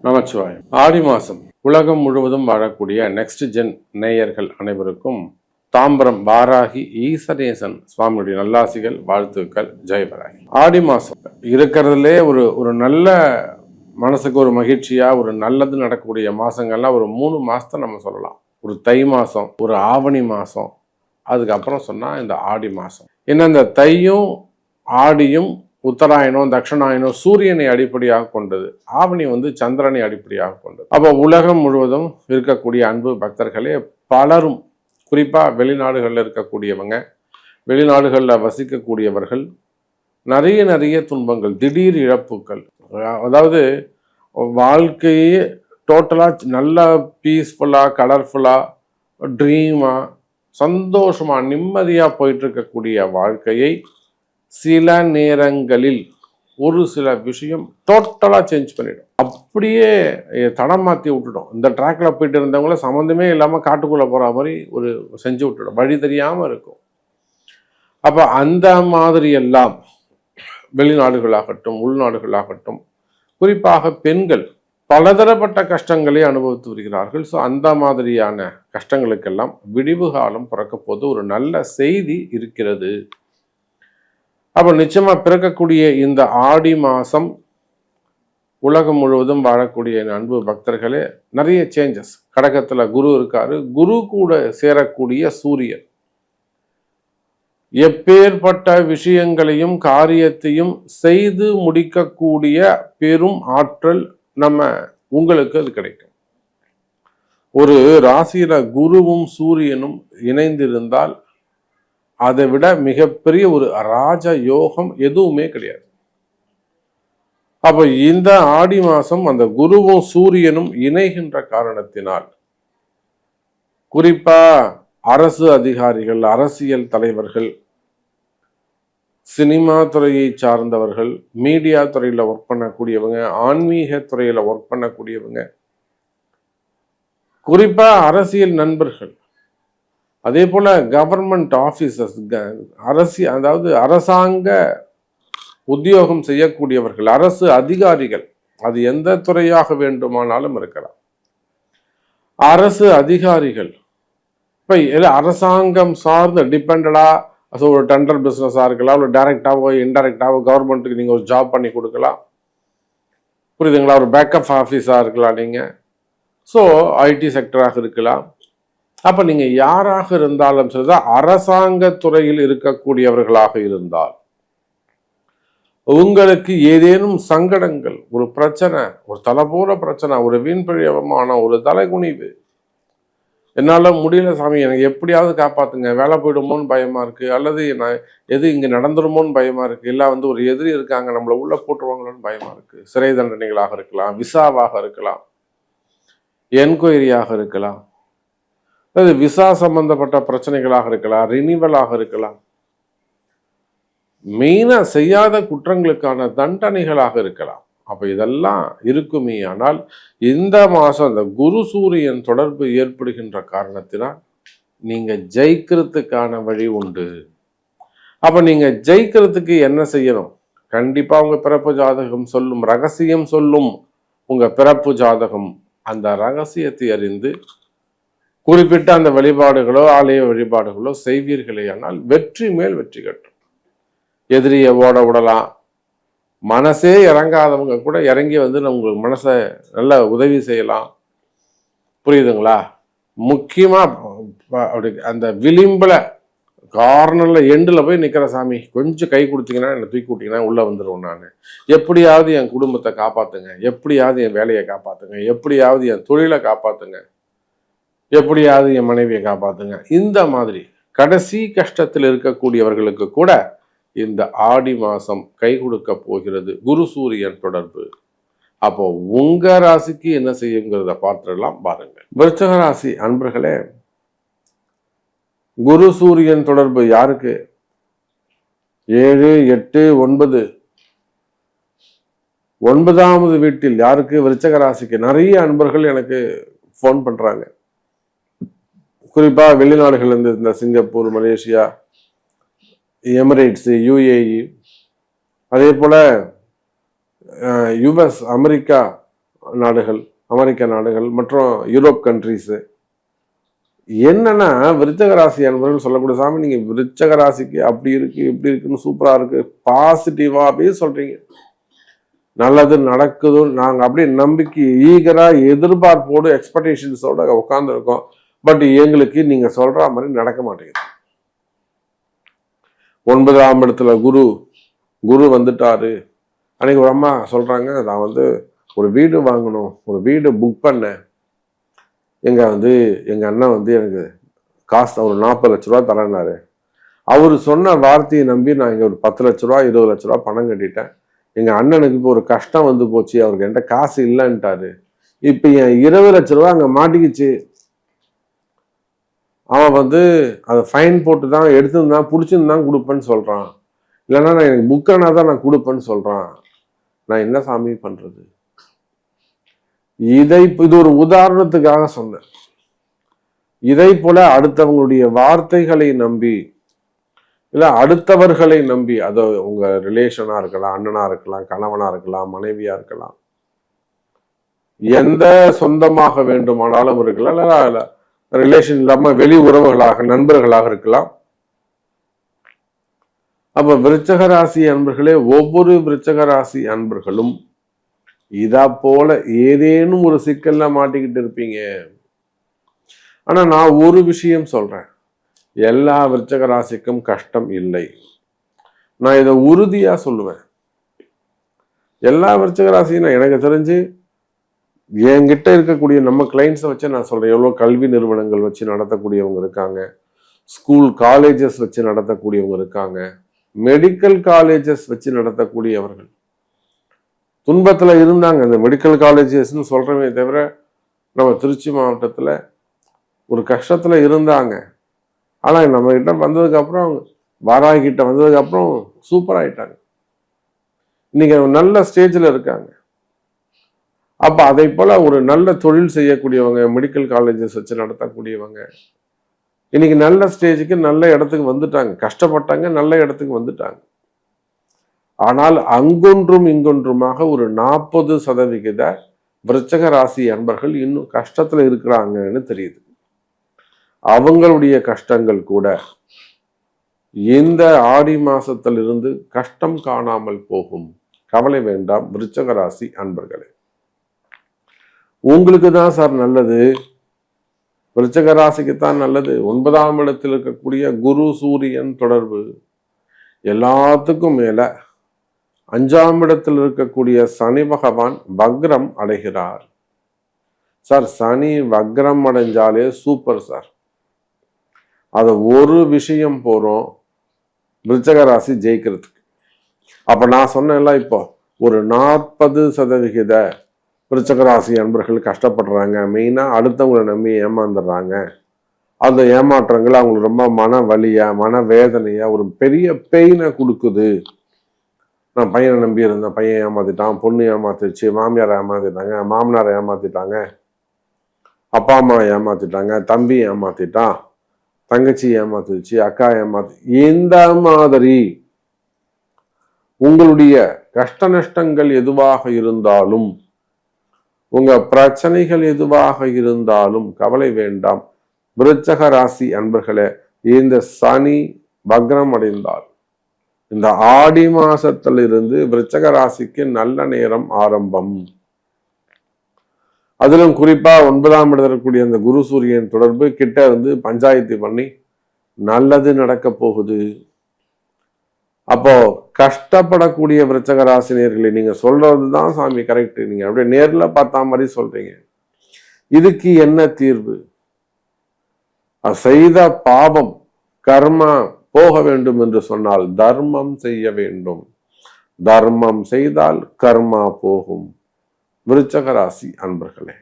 நமச்சிவாயம். ஆடி மாதம் உலகம் முழுவதும் வாழக்கூடிய நெக்ஸ்ட் ஜென் நேயர்கள் அனைவருக்கும் தாம்பரம் வாராகி ஈசனேசன் சுவாமியுடைய நல்லாசிகள், வாழ்த்துக்கள். ஜெயவராகி. ஆடி மாதம் இருக்கிறதுலே ஒரு நல்ல மனசுக்கு ஒரு மகிழ்ச்சியா ஒரு நல்லது நடக்கக்கூடிய மாசங்கள்லாம் ஒரு 3 மாசத்தை நம்ம சொல்லலாம். ஒரு தை மாதம், ஒரு ஆவணி மாதம், அதுக்கப்புறம் சொன்னால் இந்த ஆடி மாதம். ஏன்னா இந்த தையும் ஆடியும் உத்தராயணம் தட்சிணாயனம் சூரியனை அடிப்படையாக கொண்டது, ஆவணி சந்திரனை அடிப்படையாக கொண்டது. அப்போ உலகம் முழுவதும் இருக்கக்கூடிய அன்பு பக்தர்களே பலரும், குறிப்பாக வெளிநாடுகளில் இருக்கக்கூடியவங்க, வெளிநாடுகளில் வசிக்கக்கூடியவர்கள் நிறைய துன்பங்கள், திடீர் இழப்புகள், அதாவது வாழ்க்கையே டோட்டலாக நல்லா பீஸ்ஃபுல்லாக கலர்ஃபுல்லாக ட்ரீமாக சந்தோஷமாக நிம்மதியாக போயிட்டு இருக்கக்கூடிய வாழ்க்கையை சில நேரங்களில் ஒரு சில விஷயம் டோட்டலாக சேஞ்ச் பண்ணிடும். அப்படியே தடம் மாற்றி விட்டுடும். இந்த ட்ராக்ல போயிட்டு இருந்தவங்கள சம்மந்தமே இல்லாமல் காட்டுக்குள்ளே போகிற மாதிரி ஒரு செஞ்சு விட்டுடும், வழி தெரியாமல் இருக்கும். அப்போ அந்த மாதிரி எல்லாம் வெளிநாடுகளாகட்டும் உள்நாடுகளாகட்டும், குறிப்பாக பெண்கள் பலதரப்பட்ட கஷ்டங்களை அனுபவித்து வருகிறார்கள். ஸோ அந்த மாதிரியான கஷ்டங்களுக்கெல்லாம் விடிவு காலம் பிறக்க போது ஒரு நல்ல செய்தி இருக்கிறது. அப்போ நிச்சயமா பிறக்கக்கூடிய இந்த ஆடி மாதம் உலகம் முழுவதும் வாழக்கூடிய அன்பு பக்தர்களே நிறைய சேஞ்சஸ். கடகத்துல குரு இருக்காரு, குரு கூட சேரக்கூடிய சூரியன் எப்பேற்பட்ட விஷயங்களையும் காரியத்தையும் செய்து முடிக்கக்கூடிய பெரும் ஆற்றல் உங்களுக்கு அது கிடைக்கும். ஒரு ராசியில குருவும் சூரியனும் இணைந்திருந்தால் அதை விட மிகப்பெரிய ஒரு ராஜ யோகம் எதுவுமே கிடையாது. அப்போ இந்த ஆடி மாதம் அந்த குருவும் சூரியனும் இணைகின்ற காரணத்தினால் குறிப்பா அரசு அதிகாரிகள், அரசியல் தலைவர்கள், சினிமா துறையை சார்ந்தவர்கள், மீடியா துறையில ஒர்க் பண்ணக்கூடியவங்க, ஆன்மீக துறையில ஒர்க் பண்ணக்கூடியவங்க, குறிப்பா அரசியல் நண்பர்கள், அதே போல கவர்மெண்ட் ஆபீசர்ஸ், அதாவது அரசாங்க உத்தியோகம் செய்யக்கூடியவர்கள், அரசு அதிகாரிகள், அது எந்த துறையாக வேண்டுமானாலும் இருக்கலாம். அரசு அதிகாரிகள் இப்ப அரசாங்கம் சார்ந்த டிபெண்டடா ஒரு டெண்டர் பிசினஸா இருக்கலாம், ஒரு டைரக்டாவோ இன்டைரக்டாவோ கவர்மெண்ட்டுக்கு நீங்க ஒரு ஜாப் பண்ணி கொடுக்கலாம், புரியுதுங்களா? ஒரு பேக்கப் ஆஃபீஸா இருக்கலாம் நீங்க. ஸோ ஐடி செக்டராக இருக்கலாம். அப்ப நீங்க யாராக இருந்தாலும் சரிதான், அரசாங்க துறையில் இருக்கக்கூடியவர்களாக இருந்தால் உங்களுக்கு ஏதேனும் சங்கடங்கள், ஒரு பிரச்சனை, ஒரு தலைபோற பிரச்சனை, ஒரு வீண்பிழையமான ஒரு தலைகுனிவு, என்னால முடியல சாமி, எனக்கு எப்படியாவது காப்பாத்துங்க, வேலை போயிடுமோன்னு பயமா இருக்கு, அல்லது எது இங்க நடந்துருமோன்னு பயமா இருக்கு, இல்ல ஒரு எதிரி இருக்காங்க நம்மள உள்ள போட்டுருவாங்களோன்னு பயமா இருக்கு, சிறை தண்டனைகளாக இருக்கலாம், விசாவாக இருக்கலாம், என்கொயரியாக இருக்கலாம், அது விசா சம்பந்தப்பட்ட பிரச்சனைகளாக இருக்கலாம், ரினிவலாக இருக்கலாம், மெயினா செய்யாத குற்றங்களுக்கான தண்டனைகளாக இருக்கலாம். அப்ப இதெல்லாம் இருக்குமே. ஆனால் இந்த மாசம் அந்த குரு சூரியன் தொடர்பு ஏற்படுகின்ற காரணத்தினால் நீங்க ஜெயிக்கிறதுக்கான வழி உண்டு. அப்ப நீங்க ஜெயிக்கிறதுக்கு என்ன செய்யணும்? கண்டிப்பா உங்க பிறப்பு ஜாதகம் சொல்லும், ரகசியம் சொல்லும் உங்க பிறப்பு ஜாதகம். அந்த ரகசியத்தை அறிந்து குறிப்பிட்ட அந்த வழிபாடுகளோ ஆலய வழிபாடுகளோ செய்வீர்களே ஆனால் வெற்றி மேல் வெற்றி கட்டும். எதிரியை ஓட விடலாம். மனசே இறங்காதவங்க கூட இறங்கி உங்களுக்கு மனசை நல்ல உதவி செய்யலாம், புரியுதுங்களா? முக்கியமா அப்படி அந்த விளிம்புல கார்னர்ல எண்டில் போய் நிக்கிற சாமி, கொஞ்சம் கை கொடுத்தீங்கன்னா என்னை தூக்கி விட்டீங்கன்னா உள்ள வந்துடுவேன் நான், எப்படியாவது என் குடும்பத்தை காப்பாத்துங்க, எப்படியாவது என் வேலையை காப்பாத்துங்க, எப்படியாவது என் தொழிலை காப்பாத்துங்க, எப்படியாவது என் மனைவியை காப்பாத்துங்க. இந்த மாதிரி கடைசி கஷ்டத்தில் இருக்கக்கூடியவர்களுக்கு கூட இந்த ஆடி மாசம் கை கொடுக்க போகிறது குரு சூரியன் தொடர்பு. அப்போ உங்க ராசிக்கு என்ன செய்யுங்கிறத பார்த்துடலாம், பாருங்க. விருச்சிக ராசி அன்பர்களே, குரு சூரியன் தொடர்பு யாருக்கு? 7, 8, 9, 9வது வீட்டில் யாருக்கு? விருச்சிக ராசிக்கு. நிறைய அன்பர்கள் எனக்கு போன் பண்றாங்க, குறிப்பா வெளிநாடுகள் இருந்து, இந்த சிங்கப்பூர், மலேசியா, எமிரேட்ஸ், UAE, அதே போல US, அமெரிக்கா, நாடுகள், அமெரிக்க நாடுகள் மற்றும் யூரோப் கண்ட்ரிஸு. என்னன்னா விருச்சக ராசி அன்பர்கள் சொல்லக்கூடிய, சாமி நீங்க விருச்சக ராசிக்கு அப்படி இருக்கு இப்படி இருக்குன்னு சூப்பரா இருக்கு பாசிட்டிவாவே சொல்றீங்க, நல்லது நடக்குது, நாங்க அப்படியே நம்பிக்கை ஈகரா எதிர்பார்ப்போடு எக்ஸ்பெக்டேஷன்ஸோட உட்கார்ந்து இருக்கோம். பட் எங்களுக்கு நீங்க சொல்ற மாதிரி நடக்க மாட்டேங்குது. 9ஆம் இடத்துல குரு வந்துட்டாரு. அன்னைக்கு ஒரு அம்மா சொல்றாங்க, நான் ஒரு வீடு வாங்கணும், ஒரு வீடு புக் பண்ணேன். எங்க அண்ணன் எனக்கு காசு ஒரு 40 லட்ச ரூபா தரேன்னாரு. அவரு சொன்ன வார்த்தையை நம்பி நான் இங்க ஒரு 10 லட்ச ரூபா 20 லட்ச ரூபா பணம் கட்டிட்டேன். எங்க அண்ணனுக்கு இப்போ ஒரு கஷ்டம் வந்து போச்சு, அவருக்கு என்கிட்ட காசு இல்லைன்ட்டாரு. இப்ப என் 20 லட்ச ரூபா அங்க மாட்டிக்கிச்சு. அவன் அதை ஃபைன் போட்டு தான் எடுத்துருந்தான், பிடிச்சிருந்தான் கொடுப்பேன்னு சொல்றான். இல்லைன்னா நான் எனக்கு புக்கானா தான் நான் கொடுப்பேன்னு சொல்றான். நான் என்ன சாமி பண்றது? இது ஒரு உதாரணத்துக்காக சொன்னேன். இதை போல அடுத்தவங்களுடைய வார்த்தைகளை நம்பி, இல்ல அடுத்தவர்களை நம்பி, அது உங்க ரிலேஷனா இருக்கலாம், அண்ணனா இருக்கலாம், கணவனா இருக்கலாம், மனைவியா இருக்கலாம், எந்த சொந்தமாக வேண்டுமானாலும் இருக்கலாம், இல்ல ரிலேஷன் இல்லாம வெளி உறவுகளாக நண்பர்களாக இருக்கலாம். அப்ப விருச்சக ராசி அன்பர்களே, ஒவ்வொரு விருச்சக ராசி அன்பர்களும் இதா போல ஏதேனும் ஒரு சிக்கல்ல மாட்டிக்கிட்டு இருப்பீங்க. ஆனா நான் ஒரு விஷயம் சொல்றேன், எல்லா விருச்சக ராசிக்கும் கஷ்டம் இல்லை. நான் இதை உறுதியா சொல்லுவேன். எல்லா விருச்சக ராசியும் எனக்கு தெரிஞ்சு என்கிட்ட இருக்கக்கூடிய நம்ம கிளைண்ட்ஸை வச்சு நான் சொல்றேன், எவ்வளவு கல்வி நிறுவனங்கள் வச்சு நடத்தக்கூடியவங்க இருக்காங்க, ஸ்கூல் காலேஜஸ் வச்சு நடத்தக்கூடியவங்க இருக்காங்க, மெடிக்கல் காலேஜஸ் வச்சு நடத்தக்கூடியவர்கள் துன்பத்துல இருந்தாங்க. இந்த மெடிக்கல் காலேஜஸ்ன்னு சொல்றவே தவிர நம்ம திருச்சி மாவட்டத்துல ஒரு கஷ்டத்துல இருந்தாங்க. ஆனா நம்ம கிட்ட வந்ததுக்கு அப்புறம், வாராகி கிட்ட வந்ததுக்கு அப்புறம் சூப்பர் ஆயிட்டாங்க. இன்னைக்கு நல்ல ஸ்டேஜ்ல இருக்காங்க. அப்ப அதை போல ஒரு நல்ல தொழில் செய்யக்கூடியவங்க, மெடிக்கல் காலேஜஸ் வச்சு நடத்தக்கூடியவங்க இன்னைக்கு நல்ல ஸ்டேஜுக்கு நல்ல இடத்துக்கு வந்துட்டாங்க. கஷ்டப்பட்டாங்க, நல்ல இடத்துக்கு வந்துட்டாங்க. ஆனால் அங்கொன்றும் இங்கொன்றுமாக ஒரு 40% விருச்சக ராசி அன்பர்கள் இன்னும் கஷ்டத்துல இருக்கிறாங்கன்னு தெரியுது. அவங்களுடைய கஷ்டங்கள் கூட இந்த ஆடி மாசத்திலிருந்து கஷ்டம் காணாமல் போகும். கவலை வேண்டாம் விருச்சக ராசி அன்பர்களே, உங்களுக்கு தான் சார் நல்லது, விருச்சக ராசிக்கு தான் நல்லது. 9ஆம் இடத்தில் இருக்கக்கூடிய குரு சூரியன் தொடர்பு எல்லாத்துக்கும் மேல 5ஆம் இடத்தில் இருக்கக்கூடிய சனி பகவான் வக்ரம் அடைகிறார். சார் சனி வக்ரம் அடைஞ்சாலே சூப்பர் சார். அது ஒரு விஷயம் போறோம் விருச்சக ராசி ஜெயிக்கிறதுக்கு. அப்ப நான் சொன்னேன்ல, இப்போ ஒரு 40% விருச்சக ராசி அன்பர்கள் கஷ்டப்படுறாங்க. மெயினா அடுத்தவங்களை நம்பி ஏமாந்துடுறாங்க. அந்த ஏமாற்றங்கள் அவங்களுக்கு ரொம்ப மன வலியா, மன வேதனையா, ஒரு பெரிய பெயினை கொடுக்குது. நான் பையனை நம்பி இருந்தேன், பையன் ஏமாத்திட்டான், பொண்ணு ஏமாத்திடுச்சு, மாமியாரை ஏமாத்திட்டாங்க, மாமனாரை ஏமாத்திட்டாங்க, அப்பா அம்மா ஏமாத்திட்டாங்க, தம்பி ஏமாத்திட்டான், தங்கச்சி ஏமாத்திடுச்சு, அக்கா இந்த மாதிரி உங்களுடைய கஷ்ட நஷ்டங்கள் எதுவாக இருந்தாலும், உங்க பிரச்சனைகள் எதுவாக இருந்தாலும் கவலை வேண்டாம் விருச்சக ராசி அன்பர்களே. இந்த சனி வக்ரம் அடைந்தால் இந்த ஆடி மாசத்திலிருந்து விருச்சக ராசிக்கு நல்ல நேரம் ஆரம்பம். அதிலும் குறிப்பா 9ஆம் இடத்துல இருக்கக்கூடிய அந்த குரு சூரியன் தொடர்பு கிட்ட பஞ்சாயத்து பண்ணி நல்லது நடக்க போகுது. அப்போ கஷ்டப்படக்கூடிய விருச்சக ராசினியர்களை நீங்க சொல்றதுதான் சாமி கரெக்ட், நீங்க அப்படியே நேர்ல பார்த்தா மாதிரி சொல்றீங்க. இதுக்கு என்ன தீர்வு? செய்த பாவம் கர்மா போக வேண்டும் என்று சொன்னால் தர்மம் செய்ய வேண்டும். தர்மம் செய்தால் கர்மா போகும். விருச்சக ராசி அன்பர்களே,